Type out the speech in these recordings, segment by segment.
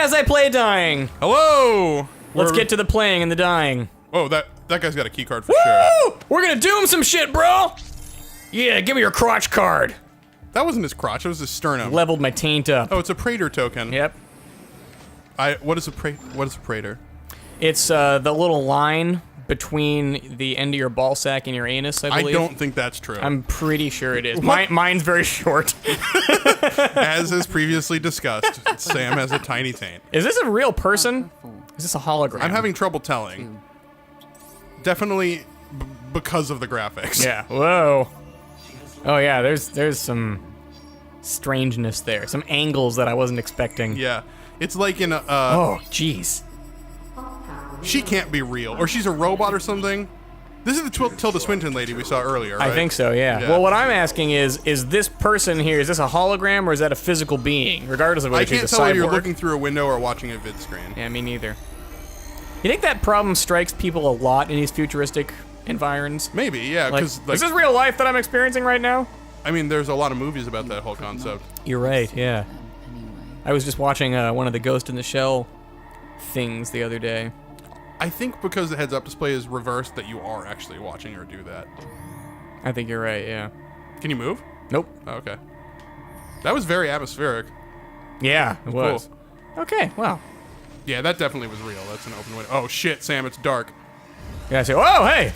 as I play dying. Hello! Let's get to the playing and the dying. Oh, that guy's got a key card for sure. Woo! We're gonna doom some shit, bro! Yeah, give me your crotch card. That wasn't his crotch, it was his sternum. Leveled my taint up. Oh, it's a Praetor token. Yep. What is a Praetor? It's the little line between the end of your ball sack and your anus, I I believe. don't think that's true. I'm pretty sure it is. Mine's very short. As is previously discussed, Sam has a tiny taint. Is this a real person? Is this a hologram? I'm having trouble telling. Definitely because of the graphics. Yeah. Whoa. Oh yeah, there's some strangeness there. Some angles that I wasn't expecting. Yeah. It's like in a... Oh, jeez. She can't be real. Or she's a robot or something. This is the Tilda Swinton lady we saw earlier, right? I think so, yeah. Well, what I'm asking is this person here, is this a hologram or is that a physical being? Regardless of whether I she's a can't tell whether you're cyborg. looking through a window or watching a vid screen. Yeah, me neither. You think that problem strikes people a lot in these futuristic environs? Maybe, yeah. Like, Because is this real life that I'm experiencing right now? I mean, there's a lot of movies about that whole concept. You're right, yeah. I was just watching one of the Ghost in the Shell things the other day. I think because the heads-up display is reversed that you are actually watching her do that. I think you're right, yeah. Can you move? Nope. Oh, okay. That was very atmospheric. Yeah, it was. Okay, well. Yeah, that definitely was real. That's an open window. Oh shit, Sam, it's dark. Yeah, I say, whoa, hey!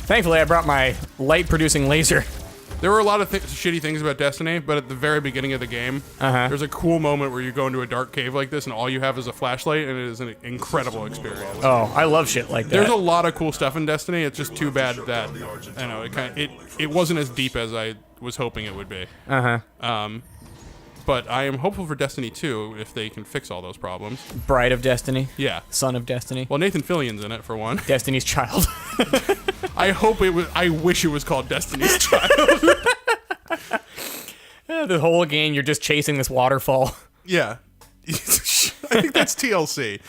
Thankfully, I brought my light-producing laser. There were a lot of shitty things about Destiny, but at the very beginning of the game, there's a cool moment where you go into a dark cave like this and all you have is a flashlight, and it is an incredible experience. Oh, I love shit like that. There's a lot of cool stuff in Destiny. It's just too bad that I know it wasn't as deep as I was hoping it would be. But I am hopeful for Destiny 2 if they can fix all those problems. Bride of Destiny. Yeah. Son of Destiny. Well, Nathan Fillion's in it for one. Destiny's Child. I wish it was called Destiny's Child. The whole game, you're just chasing this waterfall. Yeah. I think that's TLC.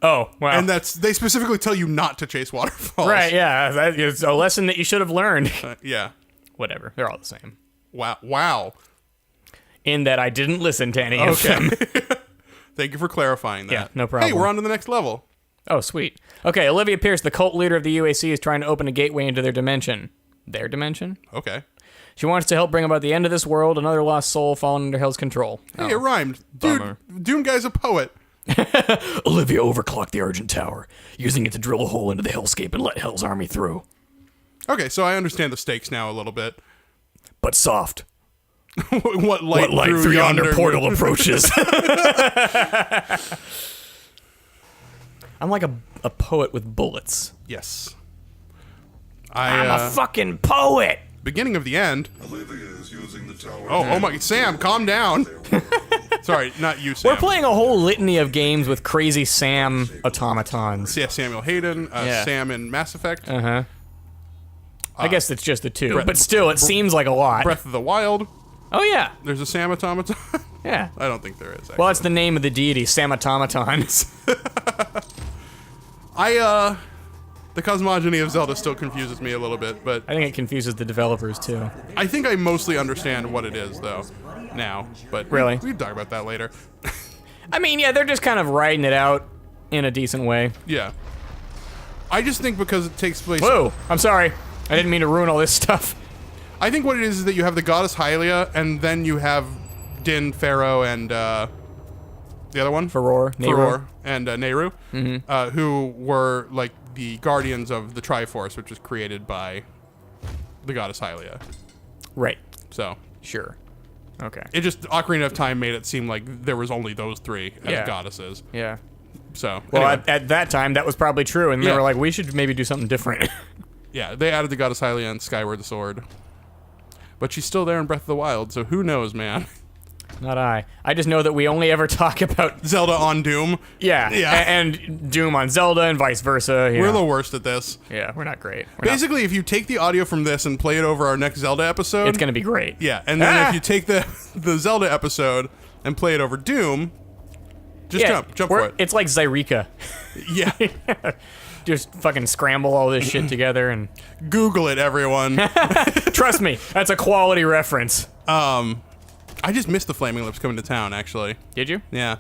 Oh, wow. And they specifically tell you not to chase waterfalls. Right, yeah. That is a lesson that you should have learned. Yeah. Whatever. They're all the same. Wow. In that I didn't listen to any of them. Thank you for clarifying that. Yeah, no problem. Hey, we're on to the next level. Oh, sweet. Okay, Olivia Pierce, the cult leader of the UAC, is trying to open a gateway into their dimension. Their dimension? Okay. She wants to help bring about the end of this world, another lost soul fallen under Hell's control. Hey, it rhymed. Bummer. Dude, Doom Guy's a poet. Olivia overclocked the Argent Tower, using it to drill a hole into the hellscape and let Hell's army through. Okay, so I understand the stakes now a little bit. But soft. What light through yonder portal approaches. I'm like a poet with bullets. Yes. I'm a fucking poet. Beginning of the end. Olivia is using the tower. Oh my, Sam, calm down. Sorry, not you, Sam. We're playing a whole litany of games with crazy Sam automatons. Yeah, Samuel Hayden, Yeah. Sam in Mass Effect, I guess it's just the two, but still, it seems like a lot. Breath of the Wild. Oh yeah, There's a Sam automaton. yeah. I don't think there is. Actually. Well, that's the name of the deity, Sam automatons. The cosmogony of Zelda still confuses me a little bit, but I think it confuses the developers too. I think I mostly understand what it is, though, now. But Really? we can talk about that later. I mean, yeah, they're just kind of riding it out in a decent way. Yeah. I just think because it takes place... Whoa, I'm sorry. I didn't mean to ruin all this stuff. I think what it is that you have the goddess Hylia, and then you have Din, Pharaoh, and the other one? Furor, Furor, and Nehru, who were, like, the guardians of the Triforce, which was created by the goddess Hylia. Right. So... Sure. Okay. It just, Ocarina of Time made it seem like there was only those three as Yeah. goddesses. Yeah. So, Well, anyway. at that time, that was probably true, and they Yeah. were like, we should maybe do something different. Yeah, they added the goddess Hylia and Skyward Sword. But she's still there in Breath of the Wild, so who knows, man. Not I. I just know that we only ever talk about... Zelda on Doom. Yeah. Yeah. And Doom on Zelda and vice versa. We're the worst at this. Yeah, we're not great. We're not- Basically, if you take the audio from this and play it over our next Zelda episode... it's going to be great. Yeah, and then if you take the Zelda episode and play it over Doom, just jump for it. It's like Zyreka. Yeah. Just fucking scramble all this shit together and... Google it, everyone. Trust me, that's a quality reference. I just missed the Flaming Lips coming to town, actually. Did you? Yeah.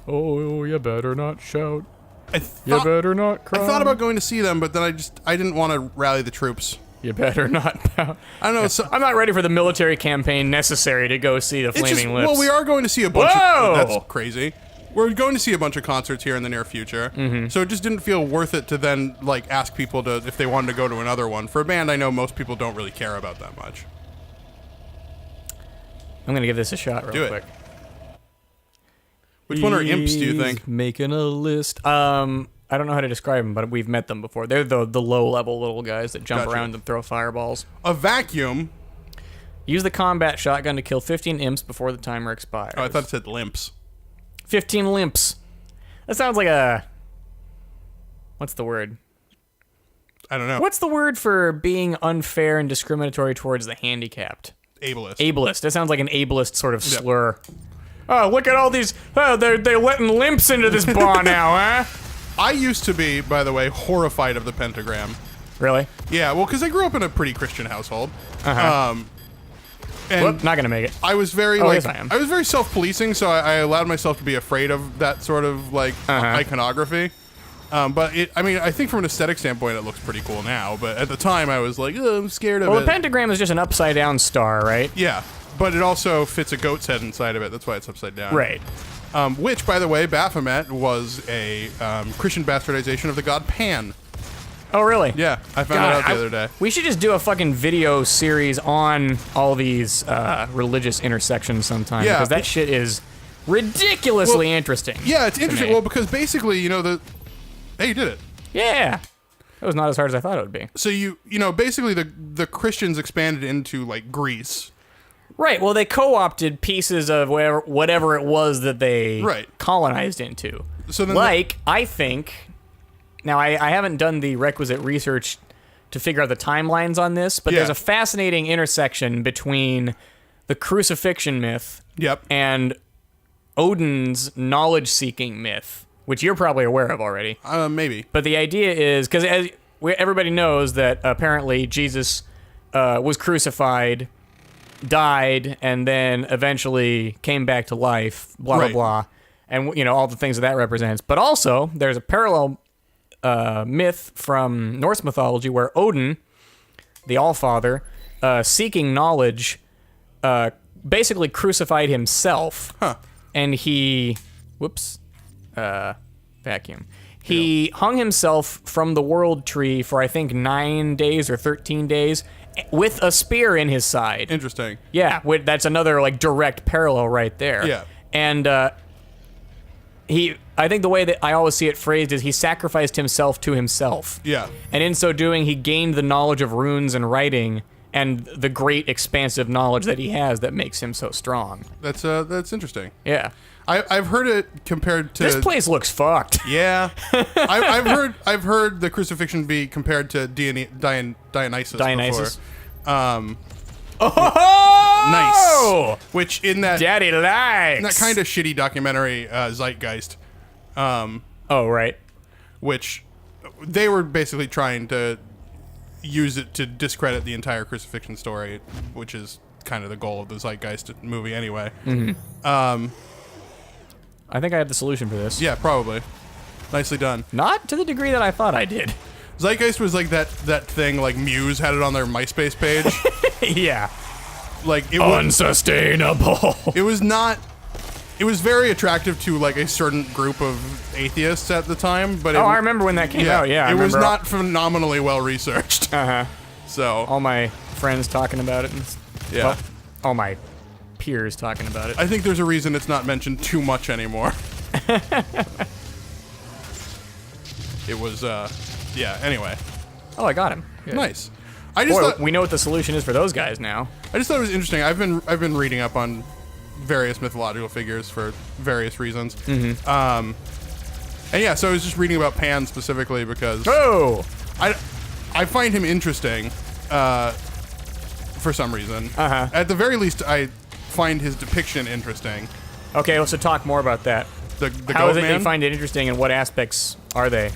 Oh, you better not shout. I You thought, better not cry. I thought about going to see them, but then I didn't want to rally the troops. You better not pout. I don't know. So, I'm not ready for the military campaign necessary to go see the it's Flaming just, Lips. well, we are going to see a bunch Whoa! of... That's crazy. We're going to see a bunch of concerts here in the near future. So it just didn't feel worth it to then, like, ask people to if they wanted to go to another one. For a band I know most people don't really care about that much. I'm gonna give this a shot real Do it. quick. Which one are imps, do you He's think? Making a list. I don't know how to describe them, but we've met them before. They're the low-level little guys that jump Gotcha. around and throw fireballs. A vacuum. Use the combat shotgun to kill 15 imps before the timer expires. Oh, I thought it said limps. 15 limps. That sounds like a... What's the word? I don't know. What's the word for being unfair and discriminatory towards the handicapped? Ableist. Ableist. That sounds like an ableist sort of slur. Oh, look at all these... Oh, they're letting limps into this bar now, huh? I used to be, by the way, horrified of the pentagram. Really? Yeah, well, because I grew up in a pretty Christian household. Uh-huh. And Whoop, not gonna make it. I was very yes, I am. I was very self-policing, so I allowed myself to be afraid of that sort of like iconography. But I think from an aesthetic standpoint, it looks pretty cool now. But at the time, I was like, oh, I'm scared of Well, it. the pentagram is just an upside-down star, right? Yeah, but it also fits a goat's head inside of it. That's why it's upside down. Right. Which, by the way, Baphomet was a Christian bastardization of the god Pan. Oh, really? Yeah, I found that out the other day. We should just do a fucking video series on all these religious intersections sometime. Yeah. Because that shit is ridiculously interesting. Yeah, it's to interesting. me. Well, because basically, hey, you did it. Yeah. That was not as hard as I thought it would be. So basically the Christians expanded into like Greece. Right. Well, they co-opted pieces of whatever it was that they Right. colonized into. So then I think... Now, I haven't done the requisite research to figure out the timelines on this, but Yeah. there's a fascinating intersection between the crucifixion myth Yep. and Odin's knowledge-seeking myth, which you're probably aware of already. Maybe. But the idea is, because everybody knows that apparently Jesus was crucified, died, and then eventually came back to life, blah, Right. blah, blah, and, all the things that represents. But also, there's a parallel myth from Norse mythology where Odin, the Allfather, seeking knowledge, basically crucified himself. Huh. And he... vacuum. He hung himself from the world tree for, I think, 9 days or 13 days with a spear in his side. Interesting. Yeah, that's another, like, direct parallel right there. Yeah. And I think the way that I always see it phrased is he sacrificed himself to himself. Yeah. And in so doing, he gained the knowledge of runes and writing and the great expansive knowledge that he has that makes him so strong. That's interesting. Yeah. I've heard it compared to This place looks fucked. Yeah. I've heard the crucifixion be compared to Dionysus. Dionysus. Before. Oh! Nice. Which in that Daddy likes. that kind of shitty documentary Zeitgeist, Oh, right. which they were basically trying to use it to discredit the entire crucifixion story, which is kind of the goal of the Zeitgeist movie anyway. I think I have the solution for this. Yeah, probably. Nicely done. Not to the degree that I thought I did. Zeitgeist was like that thing like Muse had it on their MySpace page. Yeah. Like it was Unsustainable. it was not it was very attractive to like a certain group of atheists at the time, but I remember when that came out. Yeah, I it was remember not phenomenally well researched. Uh-huh. So All my friends talking about it. yeah, Well, all my peers talking about it. I think there's a reason it's not mentioned too much anymore. It was yeah. Anyway, Oh, I got him. Good. nice. I just Boy, thought we know what the solution is for those guys now. it was interesting. I've been reading up on various mythological figures for various reasons. And yeah, so I was just reading about Pan specifically because Oh! I find him interesting for some reason. Uh-huh. At the very least, I find his depiction interesting. Okay, let's talk more about that. The How Goat is it Man. you find it interesting, and what aspects are they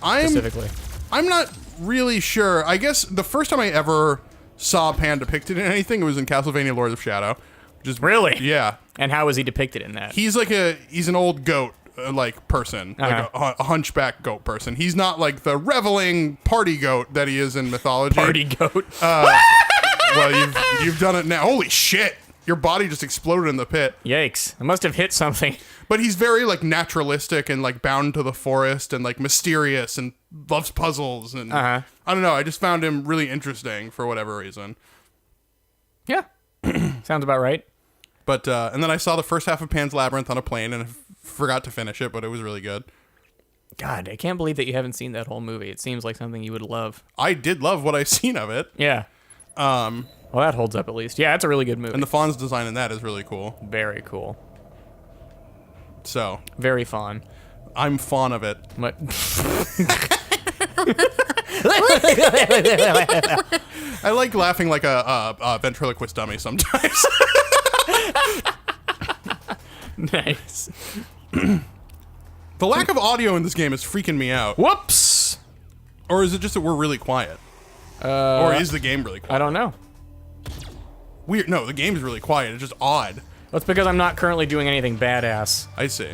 specifically? I'm not really sure. I guess the first time I ever saw Pan depicted in anything, it was in Castlevania Lords of Shadow. Which is, Really? Yeah. And how is he depicted in that? He's an old goat like person, like a hunchback goat person. He's not like the reveling party goat that he is in mythology. Party goat. Well, you've done it now. Holy shit! Your body just exploded in the pit. Yikes! I must have hit something. But he's very like naturalistic and like bound to the forest and like mysterious and loves puzzles and I don't know. I just found him really interesting for whatever reason. Yeah, sounds about right. But and then I saw the first half of Pan's Labyrinth on a plane and I forgot to finish it, but it was really good. God, I can't believe that you haven't seen that whole movie. It seems like something you would love. I did love what I've seen of it. Yeah. Well, that holds up at least. Yeah, it's a really good movie. And the Fawn's design in that is really cool. Very cool. So. Very fun. I'm fond of it. What? I like laughing like a ventriloquist dummy sometimes. Nice. The lack of audio in this game is freaking me out. Whoops. Or is it just that we're really quiet? Or is the game really quiet? I don't know. Weird. No, the game's really quiet. It's just odd. That's because I'm not currently doing anything badass. I see.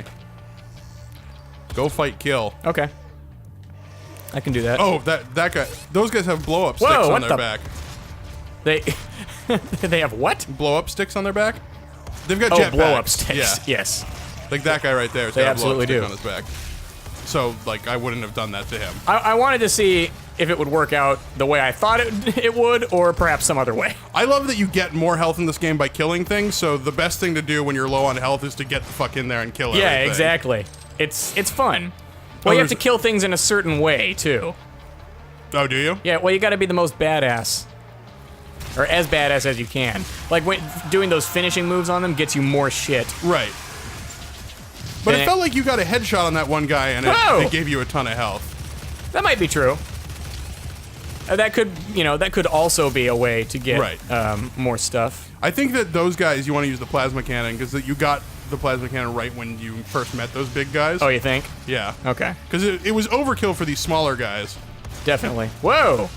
Go fight, kill. Okay. I can do that. Oh, that guy. Those guys have blow up sticks Whoa, on what their the- back. They they have what? Blow up sticks on their back. They've got Oh, jetpacks. blow up sticks. Yeah, Yes. like that guy right there. has They got a blow-up absolutely stick do. on his back. So like I wouldn't have done that to him. I wanted to see if it would work out the way I thought it would, or perhaps some other way. I love that you get more health in this game by killing things. So the best thing to do when you're low on health is to get the fuck in there and kill Yeah, everything. exactly. It's fun. Well, you have to there's- kill things in a certain way too. Oh, do you? Yeah, well, you got to be the most badass, or as badass as you can. Like when doing those finishing moves on them gets you more shit. Right. But Then it felt like you got a headshot on that one guy and Whoa! it gave you a ton of health. That might be true. That could also be a way to get Right. more stuff. I think that those guys you want to use the plasma cannon because you got the plasma cannon right when you first met those big guys. Oh, you think? Yeah. Okay, Because it was overkill for these smaller guys. definitely. Whoa!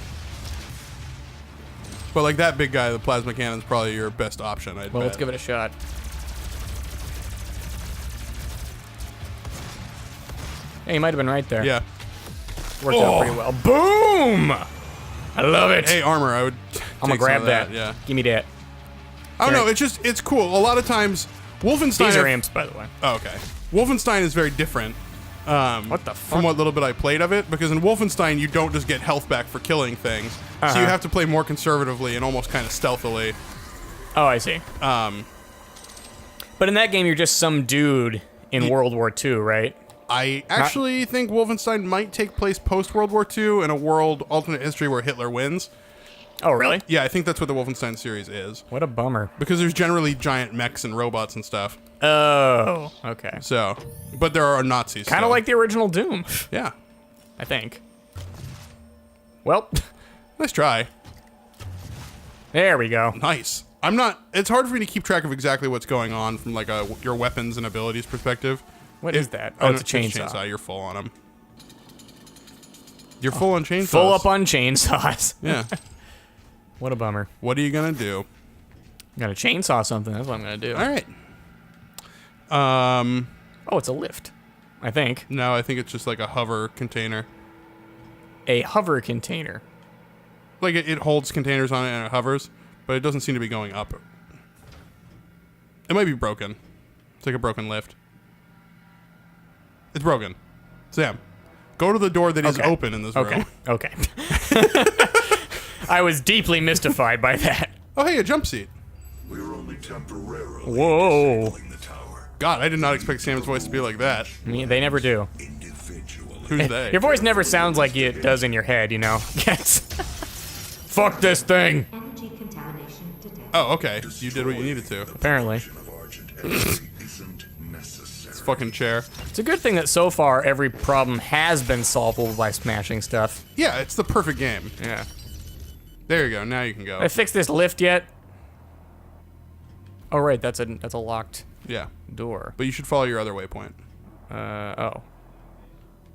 But like that big guy, the plasma cannon's probably your best option, I'd Well, bet. let's give it a shot. Yeah, you might have been right there. Yeah. Worked out pretty well. Boom! I love it. Hey, armor, I would I'm gonna take some grab of that. Yeah. Give me that. I don't know, Here. it's cool. A lot of times, Wolfenstein... These are imps, by the way. Oh, okay. Wolfenstein is very different. What the From fuck? what little bit I played of it, because in Wolfenstein you don't just get health back for killing things, so Uh-huh. you have to play more conservatively and almost kind of stealthily. Oh, I see. But in that game, you're just some dude in World War II, right? I actually think Wolfenstein might take place post World War II in a world alternate history where Hitler wins. Oh, really? Yeah, I think that's what the Wolfenstein series is, What a bummer. because there's generally giant mechs and robots and stuff. Oh, okay. So, but there are Nazis. Kind of still. like the original Doom, Yeah, I think. Well, nice try. there we go. Nice. I'm not. It's hard for me to keep track of exactly what's going on from like your weapons and abilities perspective. What is that? Oh, it's a chainsaw. You're full on them. You're full on chainsaws. Full up on chainsaws. Yeah. What a bummer. What are you gonna do? I'm gonna chainsaw something. That's what I'm gonna do. All right. Oh, it's a lift. I think. No, I think it's just like a hover container. A hover container. Like it holds containers on it and it hovers, but it doesn't seem to be going up. It might be broken. It's like a broken lift. It's broken. Sam, go to the door that is Okay. open in this Okay. room. Okay. I was deeply mystified by that. Oh, hey, a jump seat. We're only temporarily Whoa. disabling the tower. God, I did not expect Sam's voice to be like that. They never do. Individually. Who's they? Your voice never sounds like it does in your head, you know? Yes. Fuck this thing. Energy contamination detected. Oh, okay. You did what you needed to. Apparently. Of Argent energy isn't necessary. Fucking chair. It's a good thing that so far every problem has been solvable by smashing stuff. Yeah, it's the perfect game. Yeah. There you go. Now you can go. I fixed this lift yet? Oh right, that's a locked Yeah, door. but you should follow your other waypoint. Oh.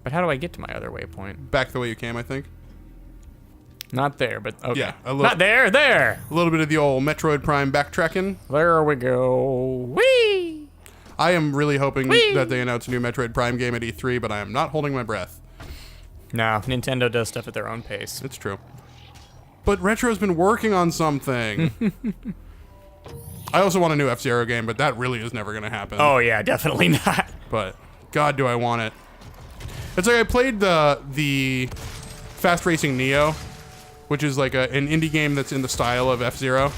But how do I get to my other waypoint? Back the way you came, I think. Not there, but okay. Yeah, a little- Not there, there! A little bit of the old Metroid Prime backtracking. There we go. Whee! I am really hoping that they announce a new Metroid Prime game at E3, but I am not holding my breath. No, Nintendo does stuff at their own pace. It's true. But Retro's been working on something. I also want a new F-Zero game, but that really is never going to happen. Oh yeah, definitely not. But God, do I want it. It's like I played the Fast Racing Neo, which is like an indie game that's in the style of F-Zero.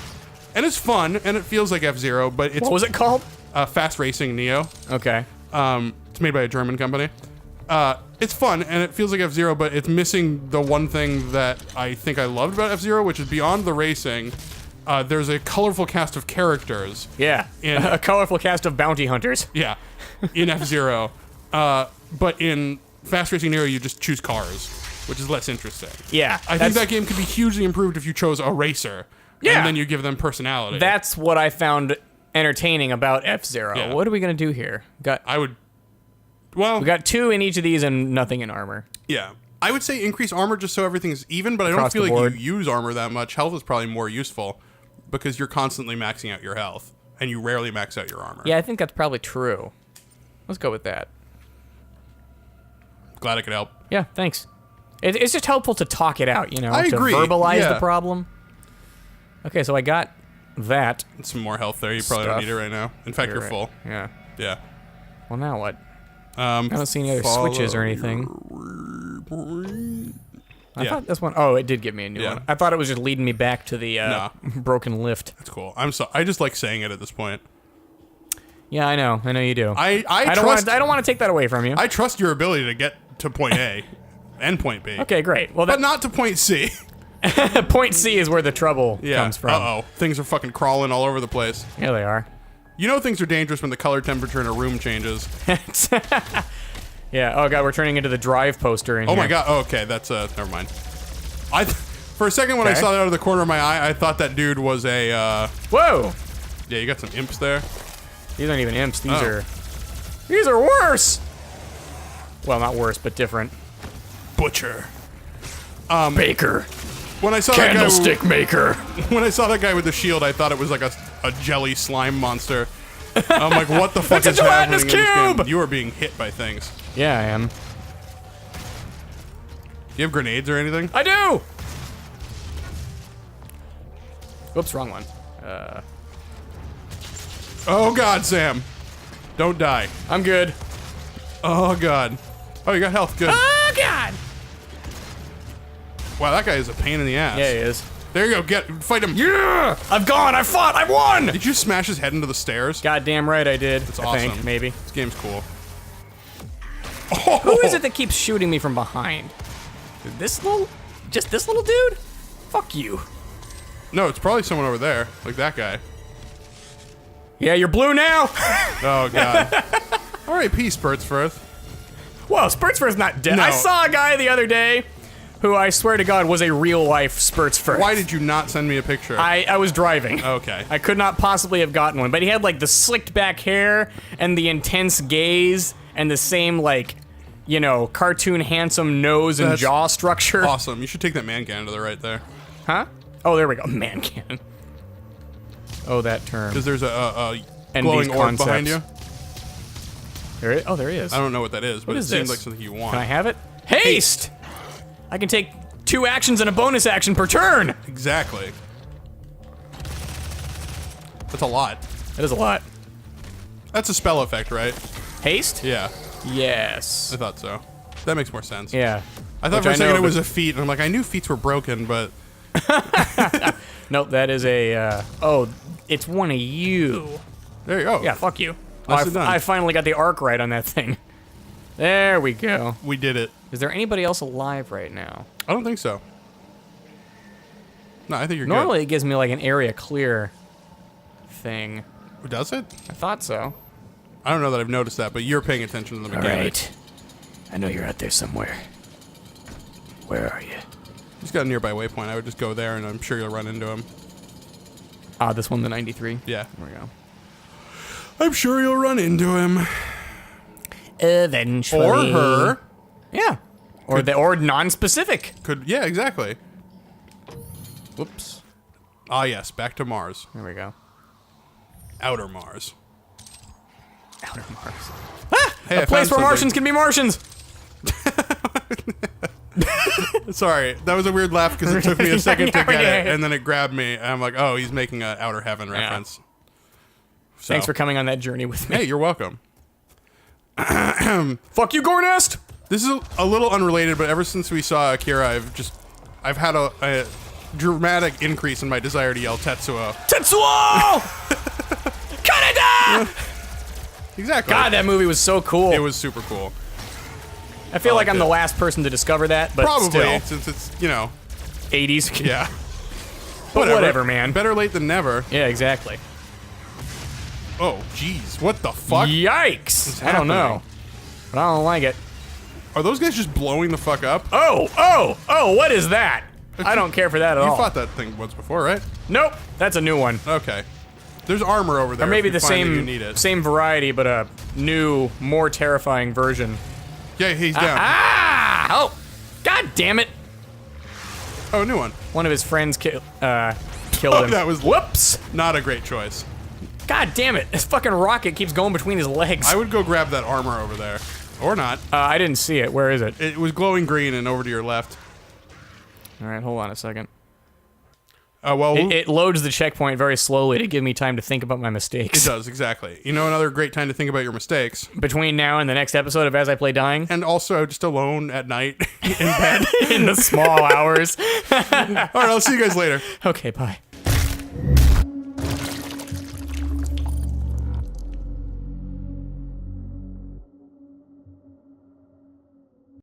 And it's fun, and it feels like F-Zero, but it's... What was it called? Fast Racing Neo. Okay. It's made by a German company. It's fun, and it feels like F-Zero, but it's missing the one thing that I think I loved about F-Zero, which is beyond the racing, there's a colorful cast of characters. Yeah. In- A colorful cast of bounty hunters. Yeah, in F-Zero. But in Fast Racing Neo, you just choose cars, which is less interesting. Yeah. I think that game could be hugely improved if you chose a racer. Yeah. And then you give them personality. That's what I found entertaining about F-Zero. Yeah. What are we gonna do here? I would... Well... We got 2 in each of these and nothing in armor. Yeah. I would say increase armor just so everything's even, but I don't Across feel the like board. you use armor that much. Health is probably more useful because you're constantly maxing out your health, and you rarely max out your armor. Yeah, I think that's probably true. Let's go with that. Glad I could help. Yeah, thanks. It's just helpful to talk it out, you know, I to agree, verbalize yeah. the problem. Okay, so I got that. Some more health there. You probably Stuff. don't need it right now. In fact, you're right. full. Yeah. Yeah. Well, now what? I I don't see any other switches or anything. I Yeah. thought this one... Oh, it did give me a new Yeah. one. I thought it was just leading me back to the Nah. broken lift. That's cool. I just like saying it at this point. Yeah, I know you do. I don't trust. want to take that away from you. I trust your ability to get to point A and point B. Okay, great. Well, But that not to point C. point C is where the trouble Yeah. comes from. Uh-oh. Things are fucking crawling all over the place. Here they are. You know things are dangerous when the color temperature in a room changes. Yeah. Oh god, we're turning into the Drive poster in Oh here. my god. Oh, okay, that's never mind. For a second when I Okay. saw that out of the corner of my eye, I thought that dude was a Whoa! yeah, you got some imps there. These aren't even imps. Oh. These are worse. Well, not worse, but different. Butcher. Baker, When I saw that guy candlestick maker. when I saw that guy with the shield, I thought it was like a jelly slime monster. I'm like, what the fuck It's a is happening gelatinous in this game? cube! You are being hit by things. Yeah, I am. Do you have grenades or anything? I do. Whoops, wrong one. Oh god, Sam. Don't die. I'm good. Oh god. Oh, you got health. Good. Oh god. Wow, that guy is a pain in the ass. Yeah, he is. There you go. Fight him. Yeah! I've gone. I fought. I won. Did you smash his head into the stairs? Goddamn right I did. That's I awesome. think, maybe. This game's cool. Who is it that keeps shooting me from behind? This little... Just this little dude? Fuck you. No, it's probably someone over there, like that guy. Yeah, you're blue now. Oh god. R.I.P. Spurtsforth. Whoa, Spurtsford's not dead. No. I saw a guy the other day who I swear to God was a real life Spurtsford. Why did you not send me a picture? I was driving. Okay. I could not possibly have gotten one, but he had like the slicked back hair and the intense gaze and the same like, you know, cartoon handsome nose and That's jaw structure. Awesome. You should take that man cannon to the right there. Huh? Oh, there we go. Man cannon. Oh, that term. Because there's a And glowing these orb behind you. concepts. There is. I don't know what that is, but What it is seems this? like something you want. Can I have it? Haste! I can take 2 actions and a bonus action per turn. Exactly. That's a lot. That is a lot. That's a spell effect, right? Haste? Yeah, Yes. I thought so. That makes more sense. Yeah. I thought Which for a I second know, it was but- a feat, and I'm like, I knew feats were broken, but Nope, that is a, oh, it's one of you. there you go. Yeah, fuck you. Nicely done. I finally got the arc right on that thing. There we go. We did it. Is there anybody else alive right now? I don't think so. No, I think you're Normally it gives me like an area clear thing. good. Does it? I thought so. I don't know that I've noticed that, but you're paying attention to the mechanics. I know you're out there somewhere. Where are you? He's got a nearby waypoint. I would just go there, and I'm sure you'll run into him. Ah, this one, the 93. Yeah. There we go. I'm sure you'll run into him. Eventually. Or her. Yeah. Or non-specific. Yeah, exactly. Whoops. Ah, yes, back to Mars. There we go. Outer Mars. Outer Mars. Hey, I A place where found Martians can be Martians. something. Sorry, that was a weird laugh because it took me a second to get it, and then it grabbed me, and I'm like, oh, he's making an Outer Heaven reference. So, Thanks for coming on that journey with me. Hey, you're welcome. Fuck you, Gornest. This is a little unrelated, but ever since we saw Akira, I've had a dramatic increase in my desire to yell Tetsuo. Tetsuo! Kaneda! Exactly. God, that movie was so cool. It was super cool. I feel like liked I'm the it. last person to discover that, but Probably, still. since it's, you know, 80s. yeah. But whatever, man. Better late than never. Yeah, exactly. Oh, jeez. What the fuck? Yikes. I don't know. happening? But I don't like it. Are those guys just blowing the fuck up? Oh, what is that? I don't care for that at You all. fought that thing once before, right? Nope, that's a new one. Okay. There's armor over there. Or maybe if you the find that you need it. same variety, but a new, more terrifying version. Yeah, he's down. Ah! Oh, god damn it! Oh, new one. One of his friends killed him. That was Whoops! not a great choice. God damn it! This fucking rocket keeps going between his legs. I would go grab that armor over there. Or not. I didn't see it. Where is it? It was glowing green and over to your left. All right, hold on a second. Well, It loads the checkpoint very slowly to give me time to think about my mistakes. it does, exactly. You know, another great time to think about your mistakes. Between now and the next episode of As I Play Dying, And also just alone at night in bed. in the small hours. All right, I'll see you guys later. Okay, bye.